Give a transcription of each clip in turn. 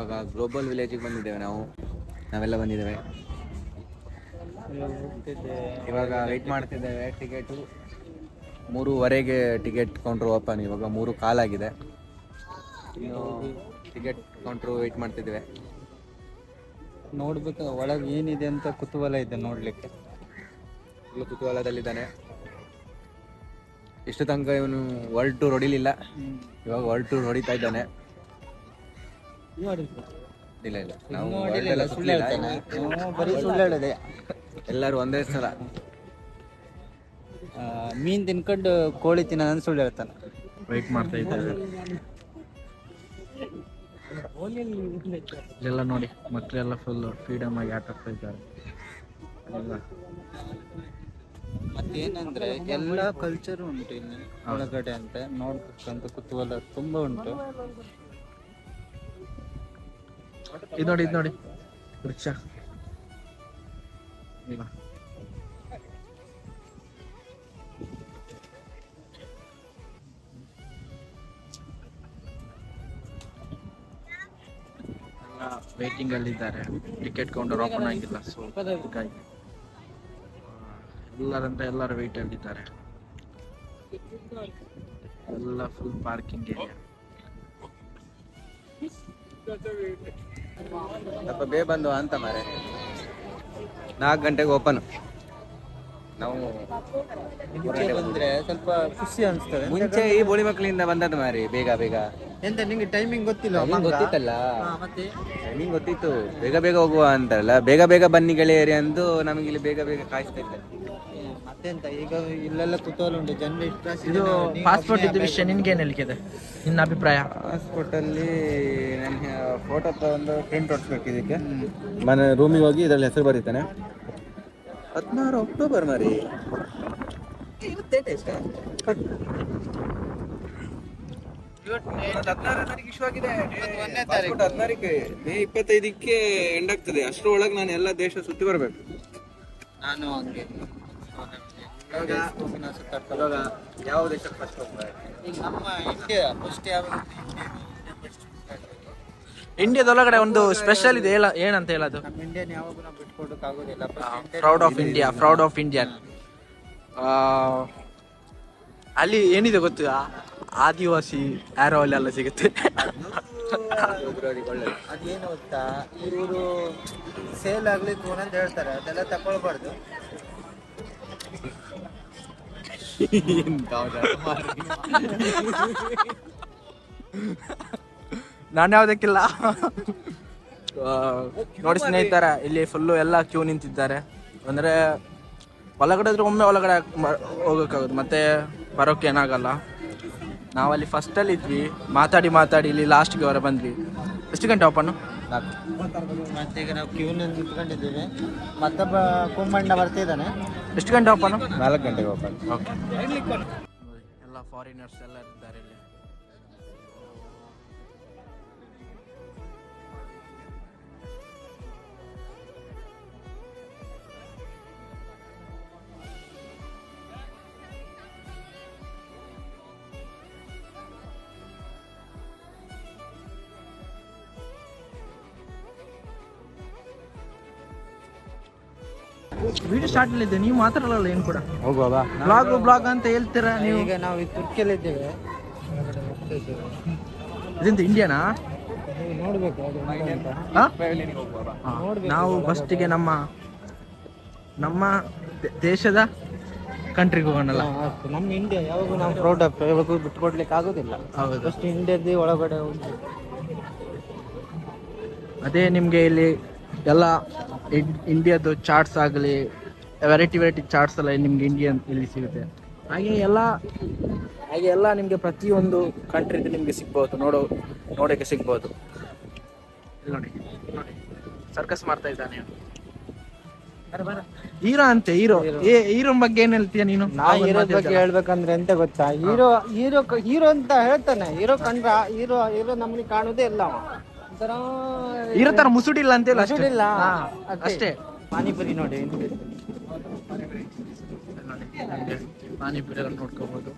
ಇವಾಗ ಗ್ಲೋಬಲ್ ವಿಲೇಜಿಗೆ ಬಂದಿದ್ದೇವೆ ನಾವೆಲ್ಲ ಬಂದಿದ್ದೇವೆ. ಇವಾಗ ವೆಯ್ಟ್ ಮಾಡ್ತಿದ್ದೇವೆ ಟಿಕೆಟು 3:15 ಟಿಕೆಟ್ ಕೌಂಟ್ರ್ ಓಪನ್. ಇವಾಗ 3:15 ಆಗಿದೆ. ಇನ್ನು ಟಿಕೆಟ್ ಕೌಂಟ್ರು ವೆಯ್ಟ್ ಮಾಡ್ತಿದ್ದೇವೆ. ನೋಡ್ಬೇಕು ಒಳಗೆ ಏನಿದೆ ಅಂತ ಕುತೂಹಲ ಇದೆ ನೋಡ್ಲಿಕ್ಕೆ. ಕುತೂಹಲದಲ್ಲಿದ್ದಾನೆ. ಇಷ್ಟು ತನಕ ಇವನು ವರ್ಲ್ಡ್ ಟೂರ್ ಹೊಡಿಲಿಲ್ಲ, ಇವಾಗ ವರ್ಲ್ಡ್ ಟೂರ್ ಹೊಡಿತಾ ಇದ್ದಾನೆ. ಇಲ್ಲ ನಾವು ಎಲ್ಲರೂ ಒಂದೇ ಸಲ ಮೀನ್ ತಿನ್ಕೊಂಡು ಕೋಳಿ ತಿನ್ನ ಸುಳ್ಳು ಹೇಳ್ತಾನೆ. ವೆಯ್ಟ್ ಮಾಡ್ತಾ ಇದ್ದಾರೆ. ಇಲ್ಲೆಲ್ಲ ನೋಡಿ ಮಕ್ಕಳೆಲ್ಲ ಫುಲ್ ಫ್ರೀಡಮ್ ಆಗಿ ಆಟ ಆಡ್ತಾ ಇದ್ದಾರೆ. ಮತ್ತೇನಂದ್ರೆ ಎಲ್ಲ ಕಲ್ಚರ್ ಉಂಟು ಇಲ್ಲಿ ಒಳಗಡೆ ಅಂತ ನೋಡ್ಬೇಕಂತ ಕುತೂಹಲ ತುಂಬಾ ಉಂಟು. ಇದು ನೋಡಿ ವೃಕ್ಷ. ವೇಟಿಂಗ್ ಅಲ್ಲಿ ಇದ್ದಾರೆ. ಟಿಕೆಟ್ ಕೌಂಟರ್ ಓಪನ್ ಆಗಿಲ್ಲ, ಸೊ ಎಲ್ಲರೂ ವೇಟ್ ಆಗಿದ್ದಾರೆ. ಎಲ್ಲ ಫುಲ್ ಪಾರ್ಕಿಂಗ್ ಏರಿಯಾ. ಸ್ವಲ್ಪ ಬೇಗ ಬಂದು ಅಂತ ಮಾರೆ. 4 ಗಂಟೆಗೆ ಓಪನ್. ನಾವು ಬಂದ್ರೆ ಸ್ವಲ್ಪ ಖುಷಿ ಅನಿಸ್ತದೆ. ಮುಂಚೆ ಈ ಬೋಳಿ ಮಕ್ಕಳಿಂದ ಬಂದದ್ದು ಮಾರಿ ಬೇಗ. ಎಂತ ನಿಂಗೆ ಟೈಮಿಂಗ್ ಗೊತ್ತಿಲ್ಲ? ಗೊತ್ತಿತ್ತಲ್ಲ, ಮತ್ತೆ ಟೈಮಿಂಗ್ ಗೊತ್ತಿತ್ತು. ಬೇಗ ಹೋಗುವ ಅಂತಾರಲ್ಲ, ಬೇಗ ಬನ್ನಿ ಗೆಳೆಯರಿ ಅಂದು ನಮಗೆ ಇಲ್ಲಿ ಬೇಗ ಕಾಯಿಸ್ತಾ ಇದ್ದಾರೆ. ಮತ್ತೆಂತ ಈಗ ಇಲ್ಲೆಲ್ಲ ಕುತೂಹಲ ಉಂಟು ಜನ. ಇದು ಪಾಸ್ಪೋರ್ಟ್ ಇದ್ದ ವಿಷಯ ನಿನ್ಗೇನು ಹೇಳಿದೆ, ನಿನ್ನ ಅಭಿಪ್ರಾಯ? ಪಾಸ್ಪೋರ್ಟ್ ಅಲ್ಲಿ ನನ್ನ ಫೋಟೋ ಒಂದು ಪ್ರಿಂಟ್ ಹೊಡ್ಸ್ಬೇಕು. ಇದಕ್ಕೆ ಮನೆ ರೂಮಿಗೆ ಹೋಗಿ ಇದರಲ್ಲಿ ಹೆಸರು ಬರೀತಾನೆ. 16 ಅಕ್ಟೋಬರ್ ಮಾರಿ. ಇವತ್ತೇಟೆ 16 ಇಶ್ಯೂ ಆಗಿದೆ. 16 ಮೇ 25ಕ್ಕೆ ಎಂಡ್ ಆಗ್ತದೆ. ಅಷ್ಟರೊಳಗೆ ನಾನು ಎಲ್ಲ ದೇಶ ಸುತ್ತಿ ಬರಬೇಕು. ನಾನು ಹಂಗೆ ಯಾವ ದೇಶಕ್ಕೆ ಫಸ್ಟ್ ಹೋಗ್ತಾರೆ? ಈಗ ನಮ್ಮ ಇಂಡಿಯಾ ಫಸ್ಟ್ ಯಾವಾಗ? ಇಂಡಿಯಾದೊಳಗಡೆ ಒಂದು ಸ್ಪೆಷಲ್ ಇದೆ, ಏನಂತ ಹೇಳೋದು? ನಮ್ಮ ಇಂಡಿಯನ್ ಯಾವಾಗ ನಾವು ಬಿಟ್ಕೊಡಕ್ ಆಗೋದಿಲ್ಲ. Proud of Indian. ಅಲ್ಲಿ ಏನಿದೆ ಗೊತ್ತು, ಆದಿವಾಸಿ ಆರೋ ಅಲ್ಲೆಲ್ಲ ಸಿಗುತ್ತೆ. ಅದೇನು ಗೊತ್ತಾ, ಇವರು ಸೇಲ್ ಆಗ್ಲಿಕ್ಕೆ ಒಂದೊಂದು ಹೇಳ್ತಾರೆ, ಅದೆಲ್ಲ ತಗೊಳ್ಬಾರ್ದು. ನಾನು ಯಾವ್ದಕ್ಕಿಲ್ಲ. ನೋಡಿ ಸ್ನೇಹಿತರ, ಇಲ್ಲಿ ಫುಲ್ಲು ಎಲ್ಲ ಕ್ಯೂ ನಿಂತಿದ್ದಾರೆ. ಅಂದರೆ ಒಳಗಡೆ ಇದ್ರೆ ಒಮ್ಮೆ ಒಳಗಡೆ ಹೋಗೋಕ್ಕಾಗೋದು, ಮತ್ತೆ ಬರೋಕ್ಕೆ ಏನಾಗಲ್ಲ. ನಾವಲ್ಲಿ ಫಸ್ಟಲ್ಲಿ ಇದ್ವಿ, ಮಾತಾಡಿ ಇಲ್ಲಿ ಲಾಸ್ಟ್ಗೆ ಹೊರ ಬಂದ್ವಿ. ಎಷ್ಟು ಗಂಟೆ ಓಪನ್ನು? ಮತ್ತೆ ಈಗ ನಾವು ಕ್ಯೂನಲ್ಲಿ ನಿಂತ್ಕೊಂಡಿದ್ದೀವಿ. ಮತ್ತೊಬ್ಬ ಕುಂಬಣ್ಣ ಬರ್ತಿದ್ದಾನೆ. ಎಷ್ಟು ಗಂಟೆ ಓಪನ್ನು? 4 ಗಂಟೆಗೆ ಓಪನ್. ಓಕೆ. ಎಲ್ಲ ಫಾರಿನರ್ಸ್ ಎಲ್ಲ ಇದ್ದಾರೆ ಇಲ್ಲಿ. ವಿಡಿಯೋ ಸ್ಟಾರ್ಟ್ ಇದೆ, ನೀವು ಮಾತಾಡಲ್ಲ ಏನು ಕೂಡ. ಹೋಗುವ ಬ್ಲಾಗ್ ಅಂತ ಹೇಳ್ತೀರಾ ನೀವು. ಈಗ ನಾವು ಈ ತುರ್ಕಿಯಲ್ಲಿ ಇದ್ದೇವೆ. ಇದೆಂತ ಇಂಡಿಯಾನಾ? ನೋಡ್ಬೇಕು ನಾವು ಫಸ್ಟಿಗೆ ನಮ್ಮ ದೇಶದ ಕಂಟ್ರಿಗೆ ಹೋಗೋಣಲ್ಲ. ನಮ್ಮ ಇಂಡಿಯಾ ಯಾವಾಗ ನಾವು ಪ್ರೌಡ್ ಆಫ್ ಯಾವಾಗ ಬಿಟ್ಕೊಡ್ಲಿಕ್ಕೆ ಆಗೋದಿಲ್ಲ. ಹೌದು, ಫಸ್ಟ್ ಇಂಡಿಯಾದ ಒಳಗಡೆ ಉಂಟು. ಅದೇ ನಿಮಗೆ ಇಲ್ಲಿ ಎಲ್ಲ ಇಂಡಿಯಾದ ಚಾರ್ಟ್ಸ್ ಆಗಲಿ, ವೆರೈಟಿ ಚಾರ್ಟ್ಸ್ ಎಲ್ಲ ನಿಮ್ಗೆ ಇಂಡಿಯನ್ ಇಲ್ಲಿ ಸಿಗುತ್ತೆ. ಹಾಗೆ ಎಲ್ಲ ನಿಮಗೆ ಪ್ರತಿಯೊಂದು ಕಂಟ್ರಿದು ನಿಮಗೆ ಸಿಗ್ಬೋದು, ನೋಡೋಕ್ಕೆ ಸಿಗ್ಬೋದು. ನೋಡಿ ಸರ್ಕಸ್ ಮಾಡ್ತಾ ಇದ್ದಾನೆ ಹೀರೋ ಬಗ್ಗೆ ಏನ್ ಹೇಳ್ತೀಯ ನೀನು? ಹೀರೋ ಬಗ್ಗೆ ಹೇಳ್ಬೇಕಂದ್ರೆ ಎಂತ ಗೊತ್ತಾ, ಹೀರೋ ಅಂತ ಹೇಳ್ತಾನೆ. ಹೀರೋ ಕಂಡ್ರ ಹೀರೋ ನಮ್ಗೆ ಕಾಣುದೇ ಇಲ್ಲ. ಹೀರೋ ತರ ಮುಸುಡಿಲ್ಲ ಅಂತ ಮುಸುಡಿಲ್ಲ ಅಷ್ಟೇ. ಪಾನಿಪುರಿ ನೋಡಿ, ಪಾನಿಪುರಿ ಎಲ್ಲ ನೋಡ್ಕೋಬಹುದು.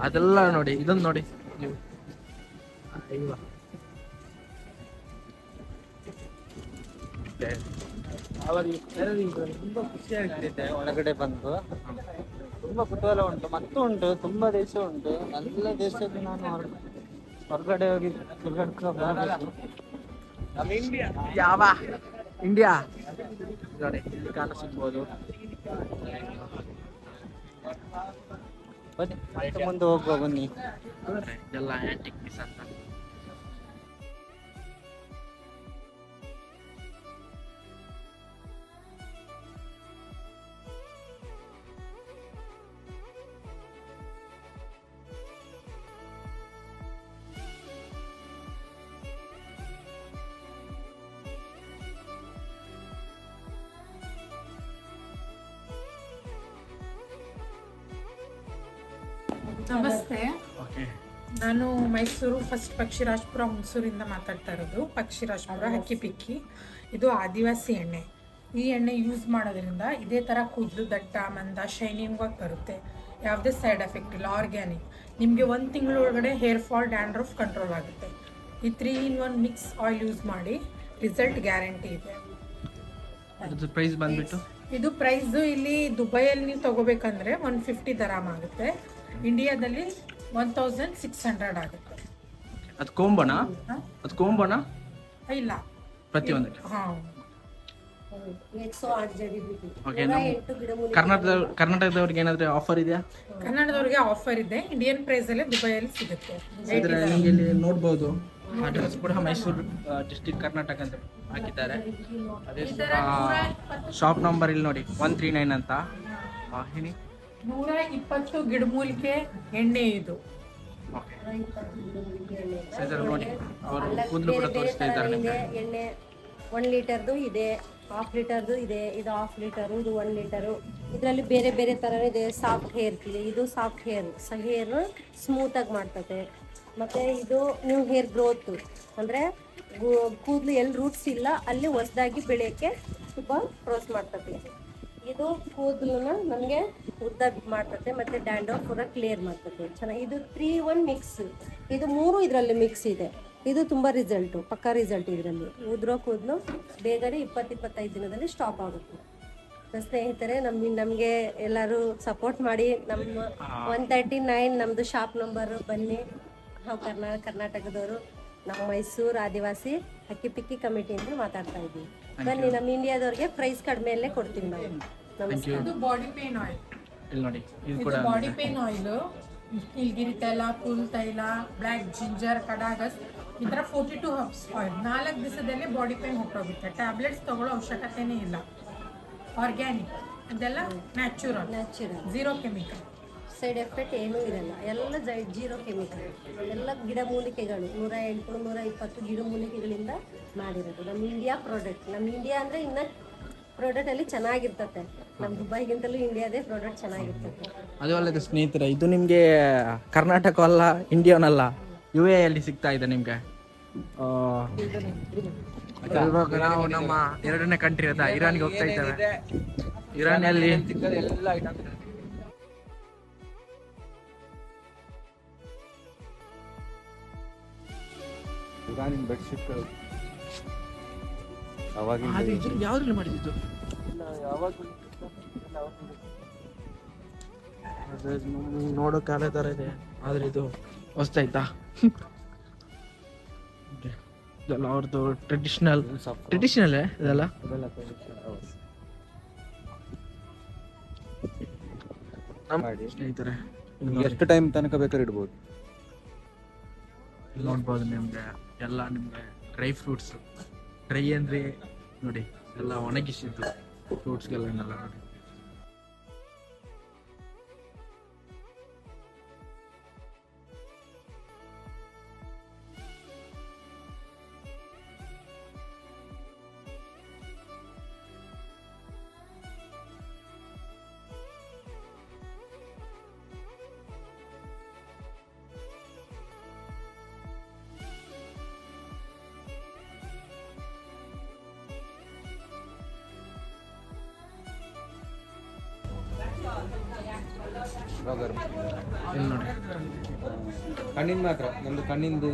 ಅದೆಲ್ಲ ನೋಡಿ, ಇದೊಂದು ನೋಡಿ ನೀವು. ಸಿಗುತ್ತೆ. ತುಂಬಾ ಖುಷಿ ಆಗ್ತಿದೆ ಒಳಗಡೆ ಬಂದು. ತುಂಬಾ ಕುತೂಹಲ ಉಂಟು, ಮತ್ತು ಉಂಟು, ತುಂಬಾ ದೇಶ ಉಂಟು. ಎಲ್ಲ ದೇಶದ್ದು ನಾನು ಹೊರಗಡೆ ಹೋಗಿ ತಿರ್ಗಾಡ್ಕೊಂಡು ಬರ್ಬೇಕು. ಯಾವ ಇಂಡಿಯಾ ನೋಡಿ ಇಲ್ಲಿ ಕಾಣಿಸ್ಬೋದು. ಬನ್ನಿ ಮತ್ತೆ ಮುಂದೆ ಹೋಗುವ ಬನ್ನಿ. ಎಲ್ಲ ಆಂಟಿಕ್ ಪೀಸ್ ಅಂತ. ನಮಸ್ತೆ, ಓಕೆ, ನಾನು ಮೈಸೂರು ಫಸ್ಟ್ ಪಕ್ಷಿರಾಜ್ಪುರ ಹುಣಸೂರಿಂದ ಮಾತಾಡ್ತಾ ಇರೋದು. ಪಕ್ಷಿರಾಜ್ಪುರ ಹಕ್ಕಿಪಿಕ್ಕಿ. ಇದು ಆದಿವಾಸಿ ಎಣ್ಣೆ. ಈ ಎಣ್ಣೆ ಯೂಸ್ ಮಾಡೋದ್ರಿಂದ ಇದೇ ಥರ ಕೂದಲು ದಟ್ಟ ಮಂದ ಶೈನಿಂಗ್ ಆಗಿ ಬರುತ್ತೆ. ಯಾವುದೇ ಸೈಡ್ ಎಫೆಕ್ಟ್ ಇಲ್ಲ, ಆರ್ಗ್ಯಾನಿಕ್. ನಿಮಗೆ 1 ತಿಂಗಳೊಳಗಡೆ ಹೇರ್ ಫಾಲ್, ಡ್ಯಾಂಡ್ರಫ್ ಕಂಟ್ರೋಲ್ ಆಗುತ್ತೆ. ಈ 3-in-1 ಮಿಕ್ಸ್ ಆಯಿಲ್ ಯೂಸ್ ಮಾಡಿ, ರಿಸಲ್ಟ್ ಗ್ಯಾರಂಟಿ ಇದೆ. ಅದ್ರ ಪ್ರೈಸ್ ಬಂದ್ಬಿಟ್ಟು ಇದು ಪ್ರೈಸು ಇಲ್ಲಿ ದುಬೈಯಲ್ಲಿ ನೀವು ತಗೋಬೇಕಂದ್ರೆ 150 ದರಾಮ್ ಆಗುತ್ತೆ. ಇಂಡಿಯಾದಲ್ಲಿ 1600 ಆಗುತ್ತೆ. ಅದು ಕೊಂಬಣ, ಅದು ಕೊಂಬಣ ಇಲ್ಲ ಪ್ರತಿಯೊಂದಕ್ಕೆ. ಹಾಂ, ಓಕೆ. ಕರ್ನಾಟಕದವ್ರಿಗೆ ಏನಾದರೂ ಆಫರ್ ಇದೆಯಾ? ಕನ್ನಡದವ್ರಿಗೆ ಆಫರ್ ಇದೆ. ಇಂಡಿಯನ್ ಪ್ರೈಸಲ್ಲೇ ದುಬೈಯಲ್ಲಿ ಸಿಗುತ್ತೆ. ಇದ್ರೆ ನಿಮಗೆ ಇಲ್ಲಿ ನೋಡ್ಬೋದು, ಅಡ್ರೆಸ್ ಕೂಡ ಮೈಸೂರು ಡಿಸ್ಟ್ರಿಕ್ಟ್ ಕರ್ನಾಟಕ ಅಂತ ಹಾಕಿದ್ದಾರೆ. ಅದೇ ಶಾಪ್ ನಂಬರ್ ಇಲ್ಲಿ ನೋಡಿ 139 ಅಂತ. ವಾಹಿನಿ 120 ಗಿಡಮೂಲಿಕೆ ಎಣ್ಣೆ ಇದು. ಓಕೆ, ನೋಡಿ ಅವರು ಕೂದಲು ಕೂಡ ತೋರಿಸ್ತಾ ಇದ್ದಾರೆ ನಿಮಗೆ. ಎಣ್ಣೆ 1 ಲೀಟರ್ದು ಇದೆ, 1/2 ಲೀಟರ್ದು ಇದೆ, ಇದು 1/2 ಲೀಟರು, ಇದು 1 ಲೀಟರು. ಇದರಲ್ಲಿ ಬೇರೆ ಬೇರೆ ಥರ ಇದೆ. ಸಾಫ್ಟ್ ಹೇರ್ ಇದೆ, ಇದು ಸಾಫ್ಟ್ ಹೇರ್ ಸ್ಮೂತಾಗಿ ಮಾಡ್ತದೆ. ಮತ್ತು ಇದು ನ್ಯೂ ಹೇರ್ ಗ್ರೋತ್, ಅಂದರೆ ಕೂದಲು ಎಲ್ಲಿ ರೂಟ್ಸ್ ಇಲ್ಲ ಅಲ್ಲಿ ಹೊಸದಾಗಿ ಬೆಳೆಯೋಕ್ಕೆ ತುಂಬ ಪ್ರೋಸ್ ಮಾಡ್ತದೆ. ಇದು ಕೂದಲನ್ನ ನನಗೆ ಉದ್ದ ಮಾಡ್ತದೆ ಮತ್ತು ಡ್ಯಾಂಡ್ರಫ್ ಪೂರ ಕ್ಲಿಯರ್ ಮಾಡ್ತದೆ. ಚೆನ್ನಾಗಿ ಇದು 3-1 ಮಿಕ್ಸ್. ಇದು 3 ಇದರಲ್ಲಿ ಮಿಕ್ಸ್ ಇದೆ. ಇದು ತುಂಬ ರಿಸಲ್ಟು, ಪಕ್ಕಾ ರಿಸಲ್ಟ್. ಇದರಲ್ಲಿ ಉದ್ರೋ ಕೂದಲು ಬೇಗನೆ 20-25 ದಿನದಲ್ಲಿ ಸ್ಟಾಪ್ ಆಗುತ್ತೆ. ಸ್ನೇಹಿತರೆ, ನಮಗೆ ಎಲ್ಲರೂ ಸಪೋರ್ಟ್ ಮಾಡಿ. ನಮ್ಮ 139 ನಮ್ಮದು ಶಾಪ್ ನಂಬರು. ಬನ್ನಿ, ನಾವು ಕರ್ನಾಟಕದವರು, ನಮ್ಮ ಮೈಸೂರು ಆದಿವಾಸಿ ಹಕ್ಕಿಪಿಕ್ಕಿ ಕಮಿಟಿಯಿಂದ ಮಾತಾಡ್ತಾ ಇದ್ದೀವಿ. ಬನ್ನಿ, ನಮ್ಮ ಇಂಡಿಯಾದವ್ರಿಗೆ ಪ್ರೈಸ್ ಕಡಿಮೆಯಲ್ಲೇ ಕೊಡ್ತೀವಿ ನಾವು. ನಮಸ್ಕಾರ. ಇದು ಬಾಡಿ ಪೇನ್ ಆಯಿಲ್. ಇಲ್ಲಿ ನೋಡಿ, ಇದು ಇದು ಕೂಡ ಬಾಡಿ ಪೇನ್ ಆಯಿಲ್. ನೀಲಗಿರಿ ತೈಲ, ಪುಲ್ ತೈಲ, ಬ್ಲ್ಯಾಕ್ ಜಿಂಜರ್, ಕಡಾಗಸ್, ಈ ಥರ 42 ಹರ್ಬ್ಸ್ ಆಯಿಲ್ 4 ದಿವಸದಲ್ಲೇ ಬಾಡಿ ಪೇನ್ ಹೊರಟೋಗುತ್ತೆ. ಟ್ಯಾಬ್ಲೆಟ್ಸ್ ತಗೊಳ್ಳೋ ಅವಶ್ಯಕತೆನೇ ಇಲ್ಲ. ಆರ್ಗ್ಯಾನಿಕ್, ಇದೆಲ್ಲ natural, zero chemical. Side effect ಏನೂ ಇರಲ್ಲ. ಎಲ್ಲ ಜೀರೋ ಕೆಮಿಕಲ್, ಎಲ್ಲ ಗಿಡಮೂಲಿಕೆಗಳು. 108-120 ಗಿಡಮೂಲಿಕೆಗಳಿಂದ ಮಾಡಿರೋದು. ನಮ್ಮ ಇಂಡಿಯಾ ಪ್ರಾಡಕ್ಟ್. ನಮ್ಮ ಇಂಡಿಯಾ ಅಂದರೆ ಇನ್ನು ಪ್ರಾಡಕ್ಟಲ್ಲಿ ಚೆನ್ನಾಗಿರ್ತದೆ. ನಮ್ಮ ದುಬೈಗಿಂತಲೂ ಇಂಡಿಯಾದೇ ಪ್ರಾಡಕ್ಟ್ ಚೆನ್ನಾಗಿರ್ತದೆ. ಅದು ಅಲ್ಲದೆ ಸ್ನೇಹಿತರೆ, ಇದು ನಿಮಗೆ ಕರ್ನಾಟಕ ಅಲ್ಲ, ಇಂಡಿಯಾನಲ್ಲ, UAE ಅಲ್ಲಿ ಸಿಗ್ತಾ ಇದೆ ನಿಮಗೆ. ಇವಾಗ ನಾವು ನಮ್ಮ 2ನೇ ಕಂಟ್ರಿ ಅದ ಇರಾನ್ಗೆ ಹೋಗ್ತಾ ಇದ್ದೇವೆ. ಇರಾನಲ್ಲಿ ಎಲ್ಲ ಐಟಮ್ಸ್ ಇರಾನಿನ ಬೆಡ್ಶೀಟ್ಗಳು ಅವಾಗಿಂದ ಯಾವ್ದ್ರಲ್ಲಿ ಮಾಡಿದ್ದು? ನೋಡೋಕೆ ಅದೇ ಥರ ಇದೆ, ಆದ್ರೆ ಇದು ಹೊಸ್ತಾಯ್ತಾ? ಇದೆಲ್ಲ ಅವ್ರದ್ದು ಟ್ರೆಡಿಷನಲ್ ಇದೆಲ್ಲ. ಮಾಡಿ ಸ್ನೇಹಿತರೆ, ಎಷ್ಟು ಟೈಮ್ ತನಕ ಬೇಕಾದ್ರೆ ಇಡ್ಬೋದು. ಇಲ್ಲಿ ನೋಡ್ಬೋದು ನಿಮಗೆ ಎಲ್ಲ ನಿಮಗೆ ಡ್ರೈ ಫ್ರೂಟ್ಸ್. ಡ್ರೈ ಅಂದರೆ ನೋಡಿ ಎಲ್ಲ ಒಣಗಿಸಿದ್ದು ಫ್ರೂಟ್ಸ್ಗೆಲ್ಲ ನೋಡಿ. ಇಲ್ಲಿ ನೋಡಿ, ಕಣ್ಣಿನ ಮಾತ್ರ ನಮ್ದು ಕಣ್ಣಿಂದು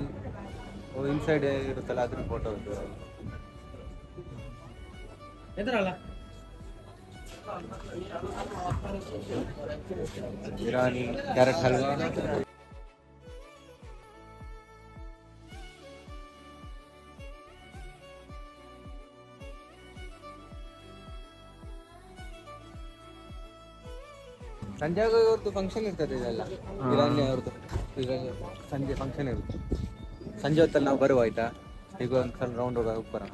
ಇನ್ಸೈಡ್ ಇರುತ್ತಲ್ಲ ಅದ್ರ ಫೋಟೋ ಎದ್ರಲ್ಲ ಬಿರಿಯಾನಿ, ಕ್ಯಾರೆಟ್ ಹಲ್ವಾ, ಸಂಜೆ ಅವ್ರದ್ದು ಫಂಕ್ಷನ್ ಇರ್ತದೆ ಇದೆಲ್ಲ. ಬಿರಿಯಾನಿ ಅವ್ರದ್ದು ಈಗ ಸಂಜೆ ಫಂಕ್ಷನ್ ಇರುತ್ತೆ. ಸಂಜೆ ಹೊತ್ತಲ್ಲಿ ನಾವು ಬರುವ ಆಯ್ತಾ? ಈಗ ಒಂದ್ಸಲ ರೌಂಡ್ ಹೋಗಿ ಬರೋಣ.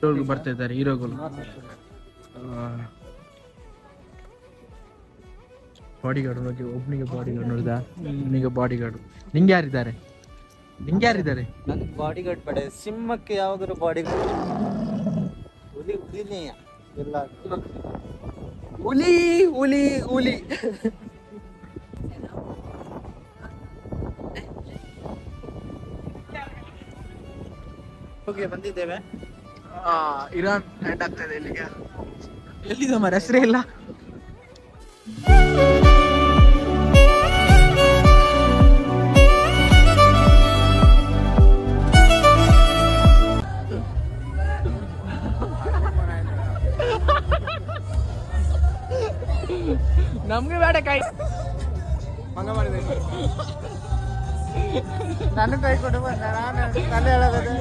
ಹೀರೋಗಳು ಬರ್ತಾ ಇದ್ದಾರೆ, ಹೀರೋಗಳು. ಬಾಡಿ ಗಾರ್ಡ್ ನೋಡಿ, ಒಬ್ನಿಗೆ ಬಾಡಿ ಗಾರ್ಡ್ ನೋಡಿದ, ಒಬ್ನಿಗೆ ಬಾಡಿ ಗಾರ್ಡ್. ನಿಂಗೆ ಯಾರಿದ್ದಾರೆ? ನನ್ ಬಾಡಿ ಗಾರ್ಡ್ ಪಡೆ. ಸಿಂಹಕ್ಕೆ ಯಾವಾಗಾದ್ರು ಬಾಡಿ ಗಾರ್ಡ್ ಹುಲಿನೇ ಎಲ್ಲ. ಹುಲಿ ಹುಲಿ ಹುಲಿ. ಓಕೆ, ಬಂದಿದ್ದೇವೆ. ಇರಾನ್ ಲ್ಯಾಂಡ್ ಆಗ್ತಾ ಇದೆ ಇಲ್ಲಿಗೆ. ಎಲ್ಲಿದೆ ಮರ? ಹೆಸರೇ ಇಲ್ಲ. ನಮ್ಗೆ ಬೇಡ ಕೈ. ನನ್ನ ಕೈ ಕೊಡು ಬಂದ, ನಾನು ತಲೆ ಎಳಗದೆ.